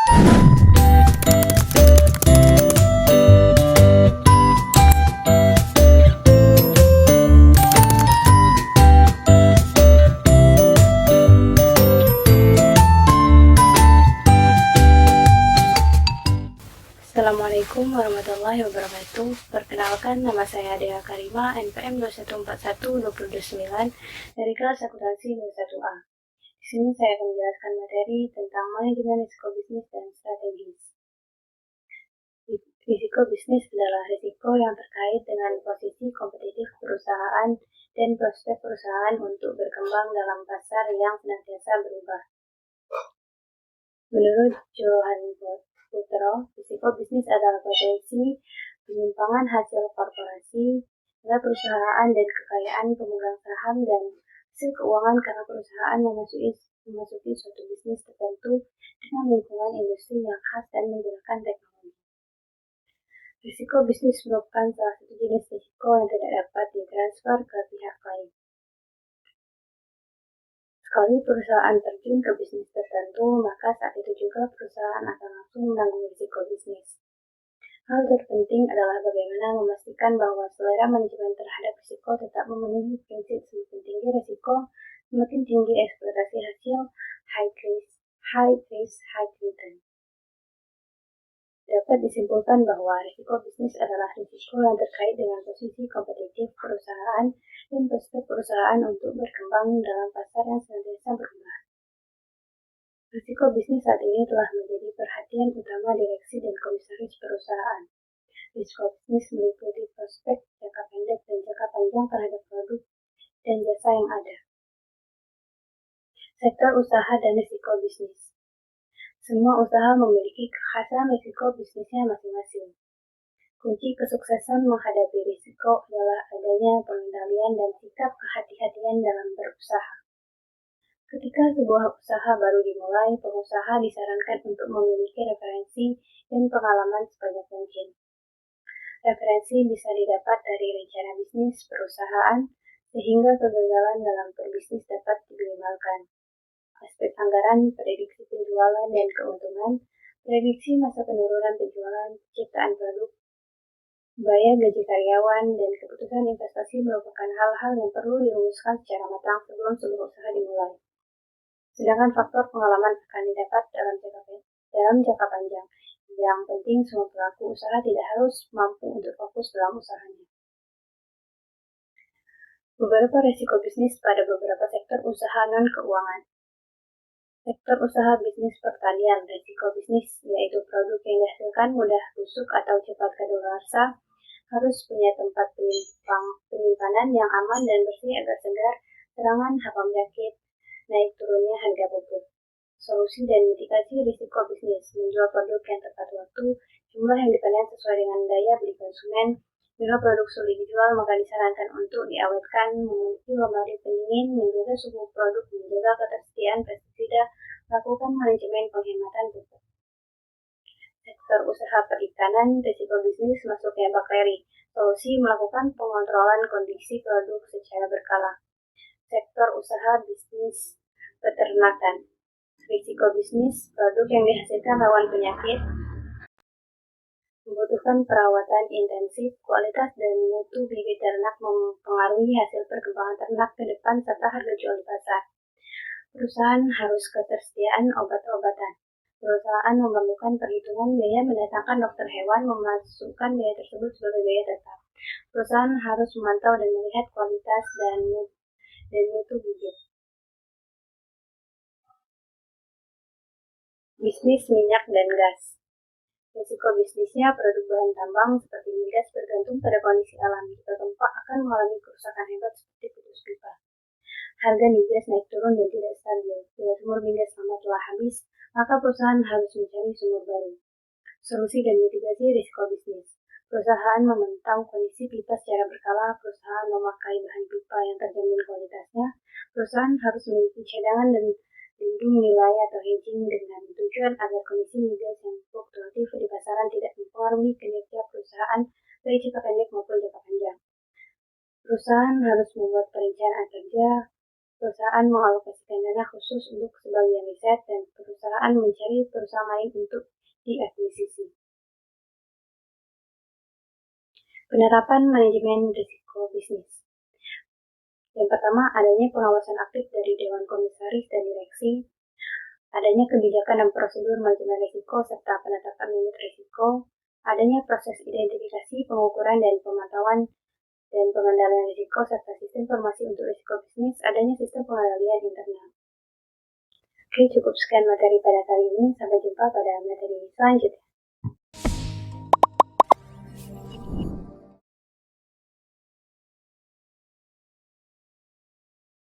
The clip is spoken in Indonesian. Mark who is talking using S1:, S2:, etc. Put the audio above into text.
S1: Assalamualaikum warahmatullahi wabarakatuh. Perkenalkan, nama saya Dea Karima, NPM 2141-229 dari kelas akuntansi 21A. Di sini saya akan menjelaskan materi tentang manajemen risiko bisnis dan strategis. Risiko bisnis adalah risiko yang terkait dengan posisi kompetitif perusahaan dan prospek perusahaan untuk berkembang dalam pasar yang senantiasa berubah. Menurut Johan Butero, risiko bisnis adalah potensi penyimpangan hasil korporasi pada perusahaan dan kekayaan pemegang saham dan hasil keuangan karena perusahaan memasuki suatu bisnis tertentu dengan lingkungan industri yang khas dan menggunakan teknologi. Risiko bisnis merupakan salah satu jenis risiko yang tidak dapat ditransfer ke pihak lain. Sekali perusahaan terjun ke bisnis tertentu, maka saat itu juga perusahaan akan langsung menanggung risiko bisnis. Hal terpenting adalah bagaimana memastikan bahwa selera manajemen terhadap risiko tetap memenuhi prinsip semakin tinggi risiko, semakin tinggi ekspektasi hasil, high risk, high return. Dapat disimpulkan bahwa risiko bisnis adalah risiko yang terkait dengan posisi kompetitif perusahaan dan prospek perusahaan untuk berkembang dalam pasar yang senantiasa berubah. Risiko bisnis saat ini telah menjadi perhatian utama direksi dan komisaris perusahaan. Risiko bisnis meliputi prospek jangka pendek dan jangka panjang terhadap produk dan jasa yang ada. Sektor usaha dan risiko bisnis. Semua usaha memiliki kekhasan risiko bisnisnya masing-masing. Kunci kesuksesan menghadapi risiko adalah adanya pengendalian dan sikap kehati-hatian dalam berusaha. Ketika sebuah usaha baru dimulai, pengusaha disarankan untuk memiliki referensi dan pengalaman sebanyak mungkin. Referensi bisa didapat dari rencana bisnis perusahaan, sehingga kegagalan dalam berbisnis dapat diminimalkan. Aspek anggaran, prediksi penjualan dan keuntungan, prediksi masa penurunan penjualan, penciptaan produk, biaya gaji karyawan, dan keputusan investasi merupakan hal-hal yang perlu dirumuskan secara matang sebelum sebuah usaha dimulai. Sedangkan faktor pengalaman akan didapat dalam jangka panjang. Yang penting, semua pelaku usaha tidak harus mampu untuk fokus dalam usahanya. Beberapa risiko bisnis pada beberapa sektor usaha non-keuangan. Sektor usaha bisnis pertanian, risiko bisnis yaitu produk yang dihasilkan mudah busuk atau cepat kadaluarsa, harus punya tempat penyimpanan yang aman dan bersih agar segar, serangan hama penyakit, naik turunnya harga pupuk. Solusi dan mitigasi risiko bisnis, menjual produk yang tepat waktu, jumlah yang dipanen sesuai dengan daya beli konsumen. Bila produk sulit dijual, maka disarankan untuk diawetkan, memiliki lemari pendingin, menjaga suhu produk, menjaga ketersediaan pestisida, lakukan manajemen penghematan pupuk. Sektor usaha perikanan, risiko bisnis masuknya bakteri. Solusi melakukan pengontrolan kondisi produk secara berkala. Sektor usaha bisnis peternakan, risiko bisnis produk yang dihasilkan rawan penyakit, membutuhkan perawatan intensif, kualitas dan mutu bibit ternak mempengaruhi hasil perkembangan ternak ke depan serta harga jual di pasar. Perusahaan harus ketersediaan obat-obatan. Perusahaan memerlukan perhitungan biaya mendatangkan dokter hewan, memasukkan biaya tersebut sebagai biaya tetap. Perusahaan harus memantau dan melihat kualitas dan mutu bibit. Bisnis minyak dan gas. Risiko bisnisnya produk bahan tambang seperti migas bergantung pada kondisi alam. Jika gempa akan mengalami kerusakan hebat seperti putus pipa. Harga migas naik turun dan tidak stabil. Bila sumur migas lama telah habis, maka perusahaan harus mencari sumur baru. Solusi dan mitigasi risiko bisnis. Perusahaan memantau kondisi pipa secara berkala. Perusahaan memakai bahan pipa yang terjamin kualitasnya. Perusahaan harus memiliki cadangan dan lindung nilai atau hedging dengan tujuan agar kondisi migas yang fluktuatif di pasaran tidak mempengaruhi kinerja perusahaan baik jangka pendek maupun jangka panjang. Perusahaan harus membuat perencanaan kerja. Perusahaan mengalokasikan dana khusus untuk sebagian riset dan perusahaan perusahaan mencari perusahaan lain untuk diakuisisi. Penerapan manajemen risiko bisnis. Yang pertama, adanya pengawasan aktif dari Dewan Komisaris dan Direksi, adanya kebijakan dan prosedur manajemen risiko serta penetapan limit risiko, adanya proses identifikasi, pengukuran, dan pemantauan dan pengendalian risiko serta sistem informasi untuk risiko bisnis, adanya sistem pengendalian internal. Oke, cukup sekian materi pada kali ini. Sampai jumpa pada materi selanjutnya.